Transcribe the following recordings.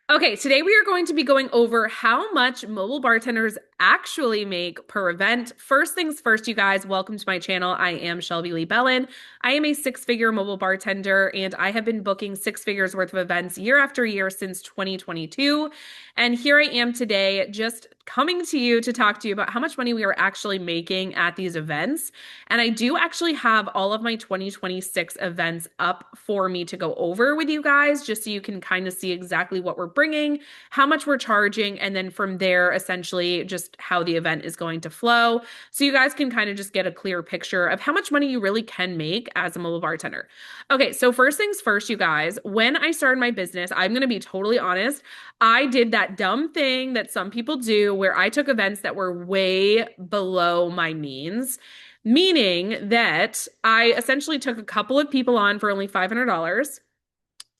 Okay, today we are going to be going over how much mobile bartenders actually make per event. First things first, you guys, welcome to my channel. I am Shelby Lee Bellin. I am a six-figure mobile bartender, and I have been booking six figures worth of events year after year since 2022. And here I am today, just coming to you to talk to you about how much money we are actually making at these events. And I do actually have all of my 2026 events up for me to go over with you guys, just so you can kind of see exactly what we're bringing, how much we're charging, and then from there, essentially just how the event is going to flow. So you guys can kind of just get a clear picture of how much money you really can make as a mobile bartender. Okay, so first things first, you guys, when I started my business, I'm going to be totally honest. I did that dumb thing that some people do where I took events that were way below my means, meaning that I essentially took a couple of people on for only $500,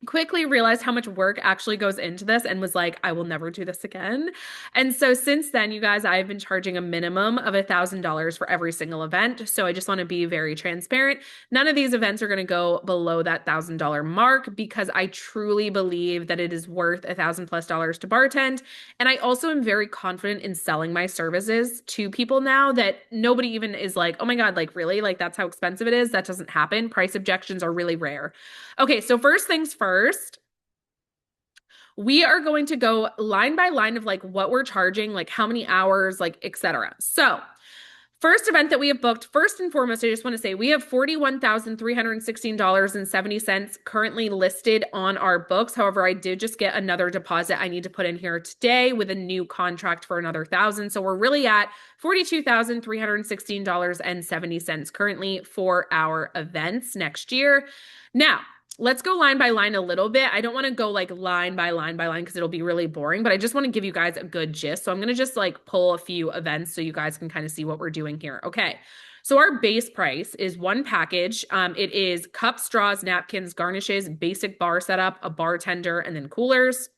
quickly realized how much work actually goes into this and was like, I will never do this again. And so since then, you guys, I've been charging a minimum of $1,000 for every single event. So I just want to be very transparent. None of these events are going to go below that $1,000 mark because I truly believe that it is worth $1,000+ to bartend. And I also am very confident in selling my services to people now that nobody even is like, oh my God, like really? Like that's how expensive it is? That doesn't happen. Price objections are really rare. Okay, so first things first, we are going to go line by line of like what we're charging, like how many hours, like etc. So, first event that we have booked, first and foremost, I just want to say we have $41,316.70 currently listed on our books. However, I did just get another deposit I need to put in here today with a new contract for another thousand. So we're really at $42,316.70 currently for our events next year. Now, let's go line by line a little bit. I don't want to go like line by line by line because it'll be really boring, but I just want to give you guys a good gist. So I'm going to just like pull a few events so you guys can kind of see what we're doing here. Okay. So our base price is one package. It is cups, straws, napkins, garnishes, basic bar setup, a bartender, and then coolers.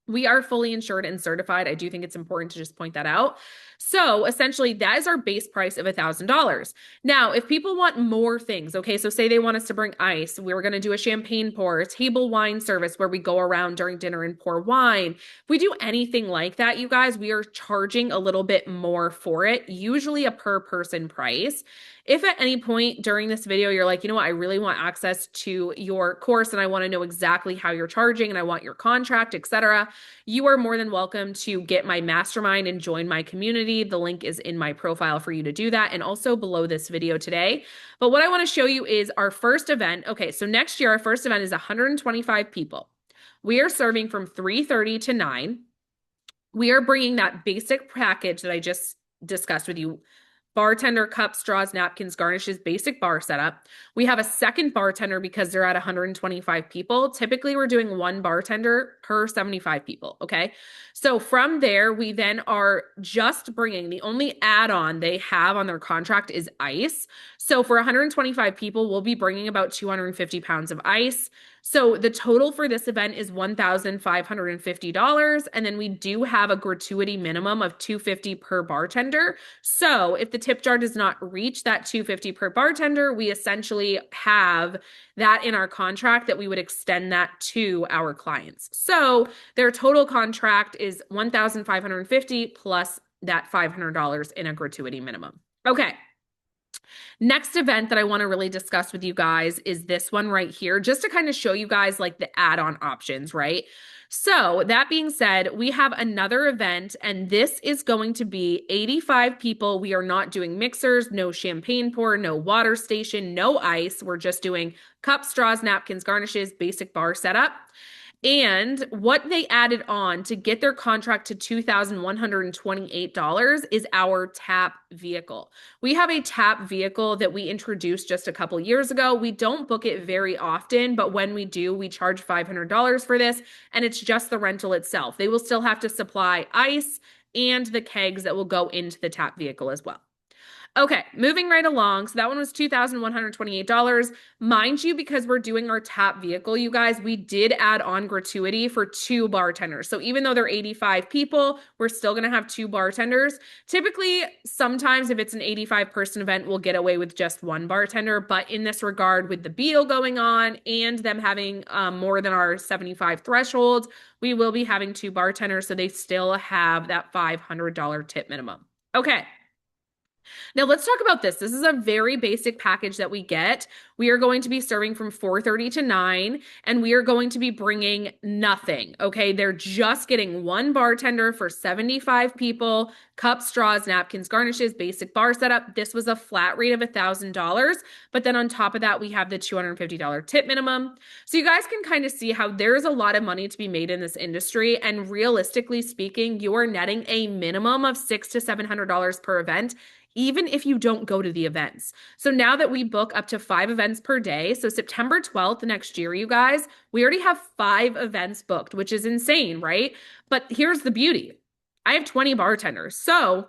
We are fully insured and certified. I do think it's important to just point that out. So essentially, that is our base price of $1,000. Now, if people want more things, okay, so say they want us to bring ice, we were going to do a champagne pour, a table wine service where we go around during dinner and pour wine. If we do anything like that, you guys, we are charging a little bit more for it, usually a per person price. If at any point during this video you're like, you know what, I really want access to your course and I want to know exactly how you're charging and I want your contract, etc., you are more than welcome to get my mastermind and join my community. The link is in my profile for you to do that and also below this video today. But what I want to show you is our first event. Okay, so next year our first event is 125 people. We are serving from 3:30 to 9. We are bringing that basic package that I just discussed with you: bartender, cups, straws, napkins, garnishes, basic bar setup. We have a second bartender because they're at 125 people. Typically, we're doing one bartender per 75 people, okay? So from there, we then are just bringing, the only add-on they have on their contract is ice. So for 125 people, we'll be bringing about 250 pounds of ice. So the total for this event is $1,550. And then we do have a gratuity minimum of $250 per bartender. So if the tip jar does not reach that $250 per bartender, we essentially have that in our contract that we would extend that to our clients. So their total contract is $1,550 plus that $500 in a gratuity minimum. Okay. Next event that I want to really discuss with you guys is this one right here, just to kind of show you guys like the add-on options, right? So that being said, we have another event and this is going to be 85 people. We are not doing mixers, no champagne pour, no water station, no ice. We're just doing cups, straws, napkins, garnishes, basic bar setup. And what they added on to get their contract to $2,128 is our tap vehicle. We have a tap vehicle that we introduced just a couple years ago. We don't book it very often, but when we do, we charge $500 for this, and it's just the rental itself. They will still have to supply ice and the kegs that will go into the tap vehicle as well. Okay, moving right along. So that one was $2,128. Mind you, because we're doing our tap vehicle, you guys, we did add on gratuity for two bartenders. So even though they're 85 people, we're still going to have two bartenders. Typically, sometimes if it's an 85-person event, we'll get away with just one bartender. But in this regard, with the beal going on and them having more than our 75 threshold, we will be having two bartenders. So they still have that $500 tip minimum. Okay. Now let's talk about this. This is a very basic package that we get. We are going to be serving from 4:30 to 9, and we are going to be bringing nothing. Okay, they're just getting one bartender for 75 people, cups, straws, napkins, garnishes, basic bar setup. This was a flat rate of $1,000, but then on top of that, we have the $250 tip minimum. So you guys can kind of see how there's a lot of money to be made in this industry, and realistically speaking, you are netting a minimum of $600 to $700 per event, even if you don't go to the events. So now that we book up to 5 events per day, so September 12th next year, you guys, we already have 5 events booked, which is insane, right? But here's the beauty. I have 20 bartenders. So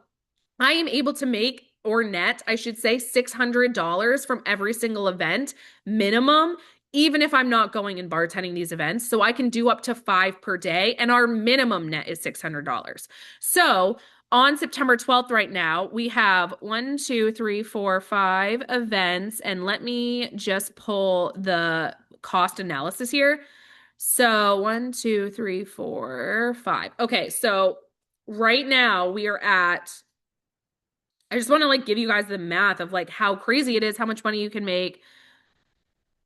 I am able to make, or net, I should say, $600 from every single event minimum, even if I'm not going and bartending these events. So I can do up to 5 per day, and our minimum net is $600. So on September 12th right now, we have 1, 2, 3, 4, 5 events. And let me just pull the cost analysis here. So 1, 2, 3, 4, 5. Okay, so right now we are at, I just want to like give you guys the math of like how crazy it is, how much money you can make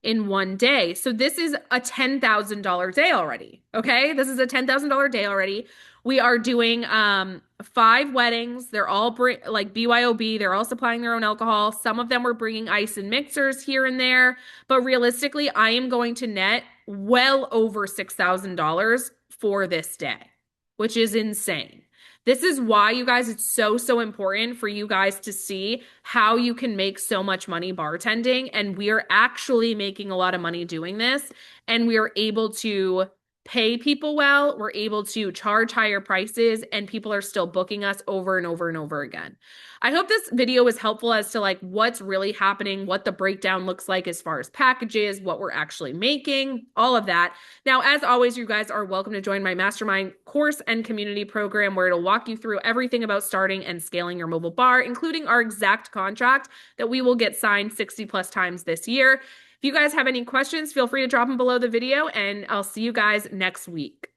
in one day. So this is a $10,000 day already. Okay. This is a $10,000 day already. We are doing 5 weddings. They're all like BYOB. They're all supplying their own alcohol. Some of them were bringing ice and mixers here and there. But realistically, I am going to net well over $6,000 for this day, which is insane. This is why, you guys, it's so important for you guys to see how you can make so much money bartending. And we are actually making a lot of money doing this. And we are able to pay people well. We're able to charge higher prices, and people are still booking us over and over and over again. I hope this video was helpful as to like what's really happening, what the breakdown looks like as far as packages, what we're actually making, all of that. Now, as always, you guys are welcome to join my mastermind course and community program, where it'll walk you through everything about starting and scaling your mobile bar, including our exact contract that we will get signed 60 plus times this year. If you guys have any questions, feel free to drop them below the video, and I'll see you guys next week.